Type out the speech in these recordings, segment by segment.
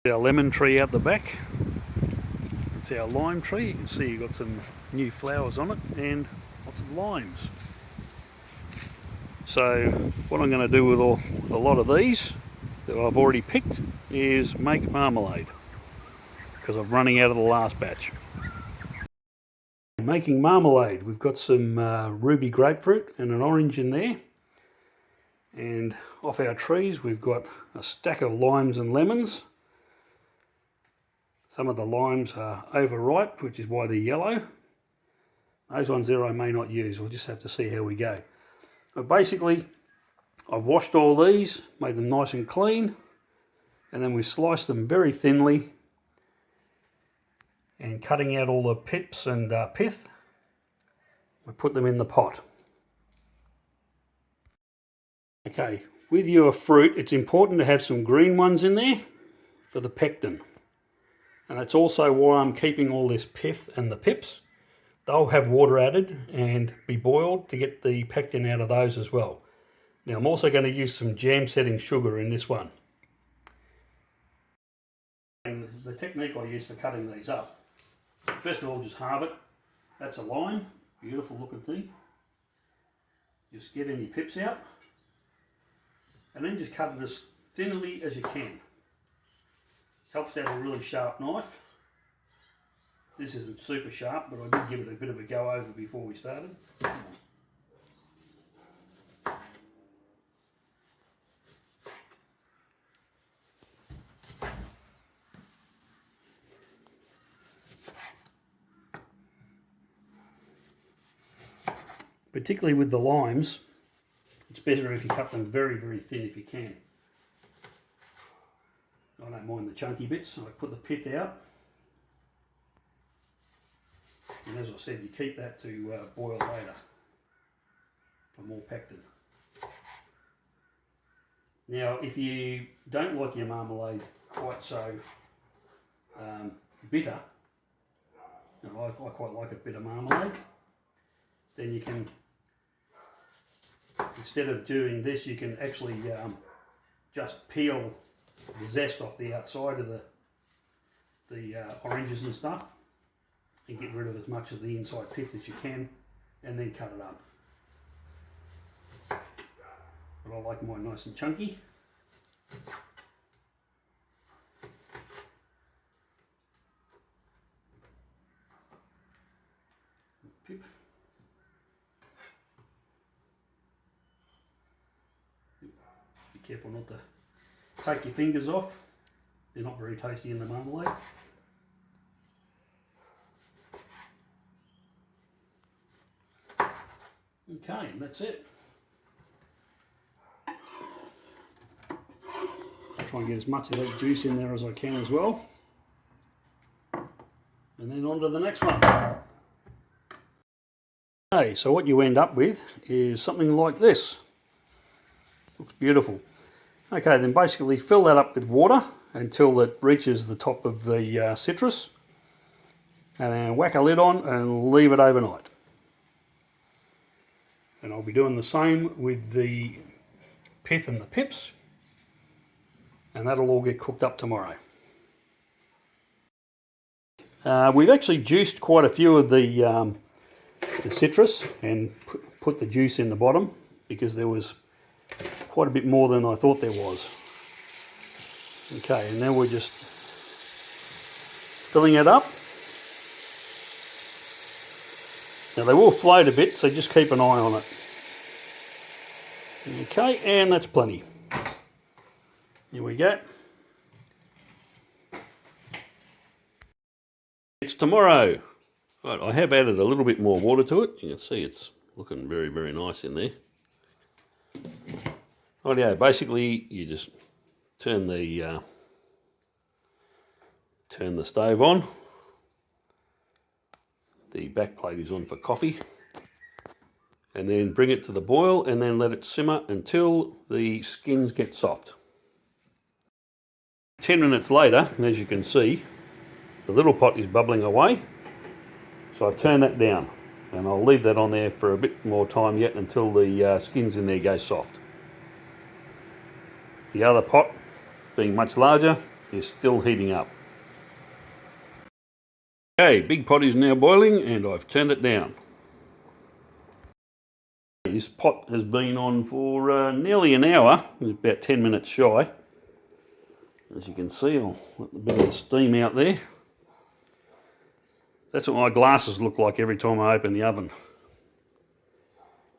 Our lemon tree out the back. It's our lime tree. You can see you've got some new flowers on it and lots of limes. So what I'm going to do with a lot of these that I've already picked is make marmalade, because I'm running out of the last batch. Making marmalade, we've got some ruby grapefruit and an orange in there, and off our trees we've got a stack of limes and lemons. Some of the limes are overripe, which is why they're yellow. Those ones there I may not use, we'll just have to see how we go. But basically, I've washed all these, made them nice and clean, and then we sliced them very thinly, and cutting out all the pips and pith, we put them in the pot. Okay, with your fruit, it's important to have some green ones in there for the pectin. And that's also why I'm keeping all this pith and the pips. They'll have water added and be boiled to get the pectin out of those as well. Now I'm also going to use some jam setting sugar in this one. And the technique I use for cutting these up, first of all, just halve it. That's a lime, beautiful looking thing. Just get any pips out and then just cut it as thinly as you can. Helps to have a really sharp knife. This isn't super sharp, but I did give it a bit of a go over before we started. Particularly with the limes, it's better if you cut them very, very thin if you can. I don't mind the chunky bits, so I put the pith out. And as I said, you keep that to boil later for more pectin. Now, if you don't like your marmalade quite so bitter, and I quite like a bit of marmalade, then you can, instead of doing this, you can actually just peel the zest off the outside of the oranges and stuff, and get rid of as much of the inside pith as you can, and then cut it up. But I like mine nice and chunky. Pip. Be careful not to take your fingers off, they're not very tasty in the marmalade. Okay, and that's it. Try and get as much of that juice in there as I can as well. And then on to the next one. Okay, so what you end up with is something like this. Looks beautiful. Okay, then basically fill that up with water until it reaches the top of the citrus, and then whack a lid on and leave it overnight. And I'll be doing the same with the pith and the pips, and that'll all get cooked up tomorrow. We've actually juiced quite a few of the citrus and put the juice in the bottom, because there was quite a bit more than I thought there was. Okay, and now we're just filling it up. Now they will float a bit, so just keep an eye on it. Okay, and that's plenty. Here we go. It's tomorrow. Right, I have added a little bit more water to it. You can see it's looking very, very nice in there. Rightio, basically you just turn the stove on. The back plate is on for coffee, and then bring it to the boil and then let it simmer until the skins get soft. 10 minutes later, and as you can see, the little pot is bubbling away, so I've turned that down, and I'll leave that on there for a bit more time yet until the skins in there go soft. The other pot, being much larger, is still heating up. Okay, big pot is now boiling and I've turned it down. This pot has been on for nearly an hour. It's about 10 minutes shy. As you can see, I'll let a bit of the steam out there. That's what my glasses look like every time I open the oven.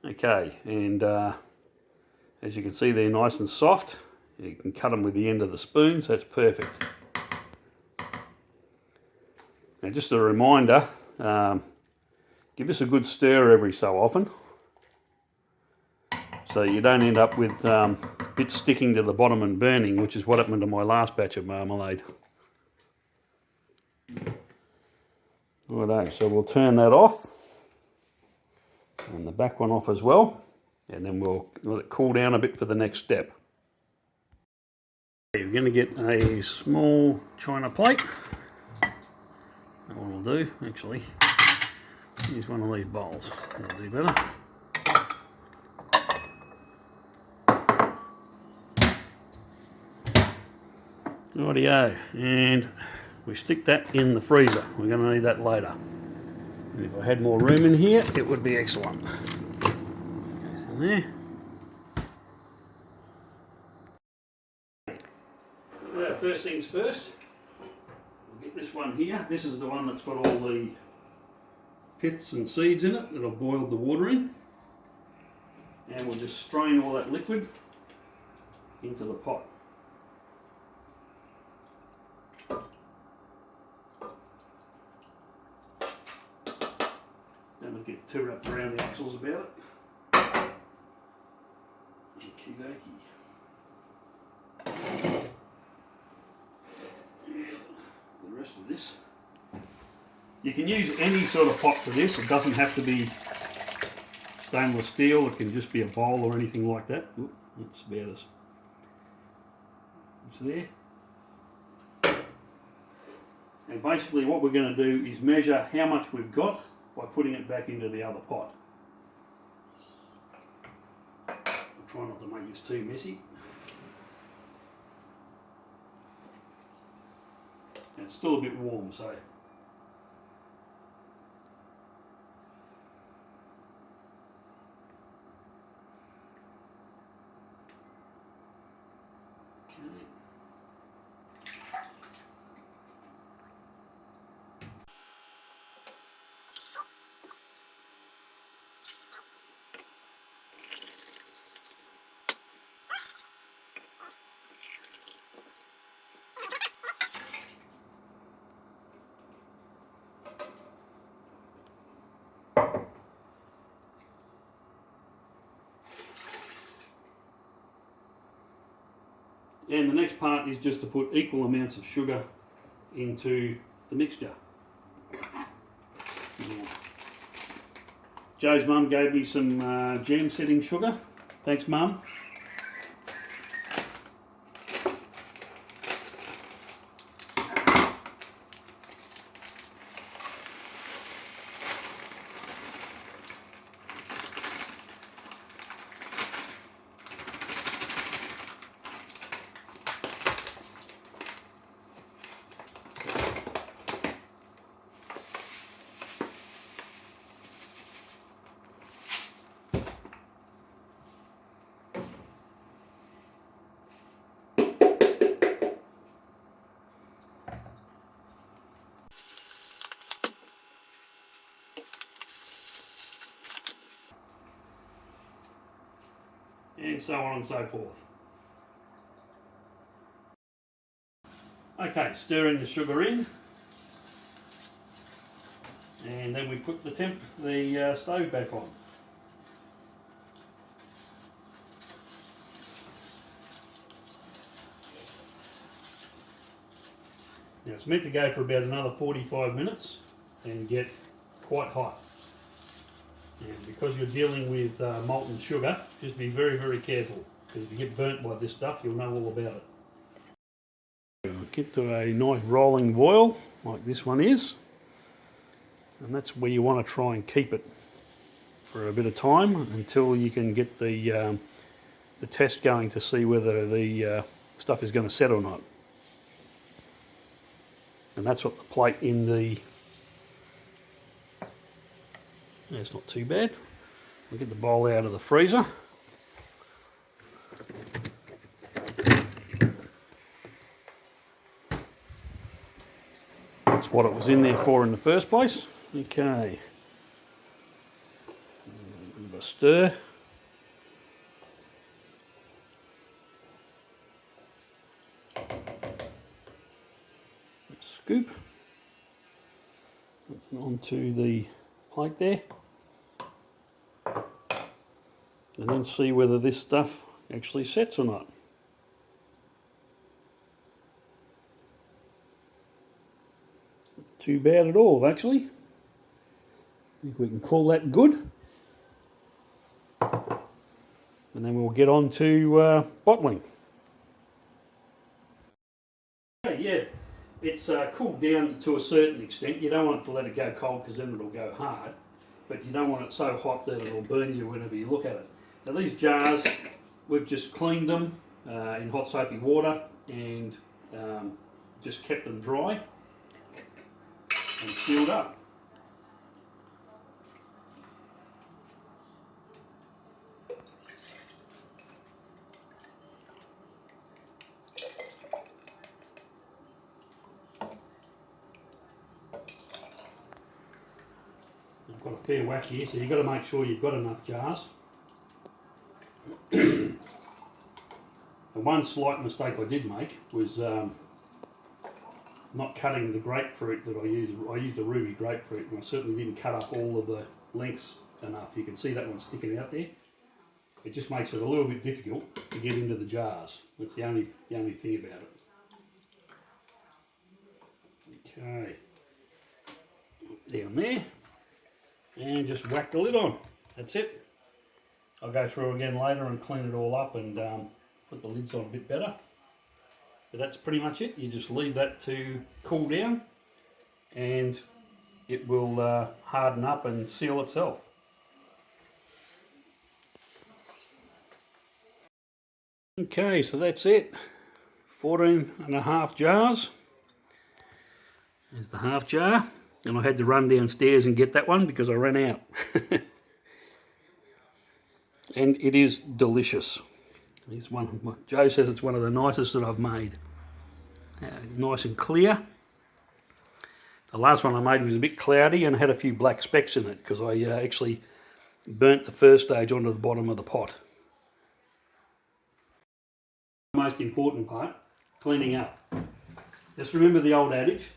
Okay, and as you can see, they're nice and soft. You can cut them with the end of the spoon, so that's perfect. Now, just a reminder, give this a good stir every so often, so you don't end up with bits sticking to the bottom and burning, which is what happened to my last batch of marmalade. Righto, so we'll turn that off, and the back one off as well, and then we'll let it cool down a bit for the next step. You're going to get a small china plate. That one will do, actually. Use one of these bowls, that'll do better. Rightio, and we stick that in the freezer. We're going to need that later. And if I had more room in here, it would be excellent. Goes in there. Well, first things first, we'll get this one here. This is the one that's got all the pits and seeds in it that I've boiled the water in. And we'll just strain all that liquid into the pot. Don't get too wrapped around the axles about it. Okie dokie. The rest of this. You can use any sort of pot for this. It doesn't have to be stainless steel. It can just be a bowl or anything like that. Oop, that's about as it's there. And basically what we're going to do is measure how much we've got by putting it back into the other pot. I'll try not to make this too messy. And it's still a bit warm, so and the next part is just to put equal amounts of sugar into the mixture. Joe's mum gave me some jam setting sugar. Thanks, Mum. And so on and so forth. Okay, stirring the sugar in, and then we put the stove back on. Now it's meant to go for about another 45 minutes and get quite hot. And because you're dealing with molten sugar, just be very, very careful, because if you get burnt by this stuff, you'll know all about it. Get to a nice rolling boil, like this one is, and that's where you want to try and keep it for a bit of time until you can get the test going to see whether the stuff is going to set or not. And that's what the plate in the... That's not too bad. We'll get the bowl out of the freezer. That's what it was in there for in the first place. Okay. A bit of a stir. Scoop onto the plate there, and then see whether this stuff actually sets or not. Too bad at all, actually. I think we can call that good. And then we'll get on to bottling. Okay, yeah. It's cooled down to a certain extent. You don't want to let it go cold because then it'll go hard, but you don't want it so hot that it'll burn you whenever you look at it. Now these jars, we've just cleaned them in hot soapy water and just kept them dry and sealed up. I've got a fair whack here, so you've got to make sure you've got enough jars. The one slight mistake I did make was not cutting the grapefruit that I used. I used a ruby grapefruit, and I certainly didn't cut up all of the lengths enough. You can see that one sticking out there. It just makes it a little bit difficult to get into the jars. That's the only thing about it. Okay, down there. And just whack the lid on. That's it. I'll go through again later and clean it all up and put the lids on a bit better. But that's pretty much it. You just leave that to cool down and it will harden up and seal itself. Okay, so that's it. 14.5 jars. There's the half jar. And I had to run downstairs and get that one because I ran out. And it is delicious. It's one, Joe says it's one of the nicest that I've made. Nice and clear. The last one I made was a bit cloudy and had a few black specks in it because I actually burnt the first stage onto the bottom of the pot. The most important part, cleaning up. Just remember the old adage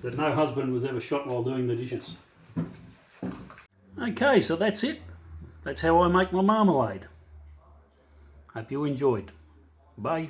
that no husband was ever shot while doing the dishes. Okay, so that's it. That's how I make my marmalade. Hope you enjoyed. Bye.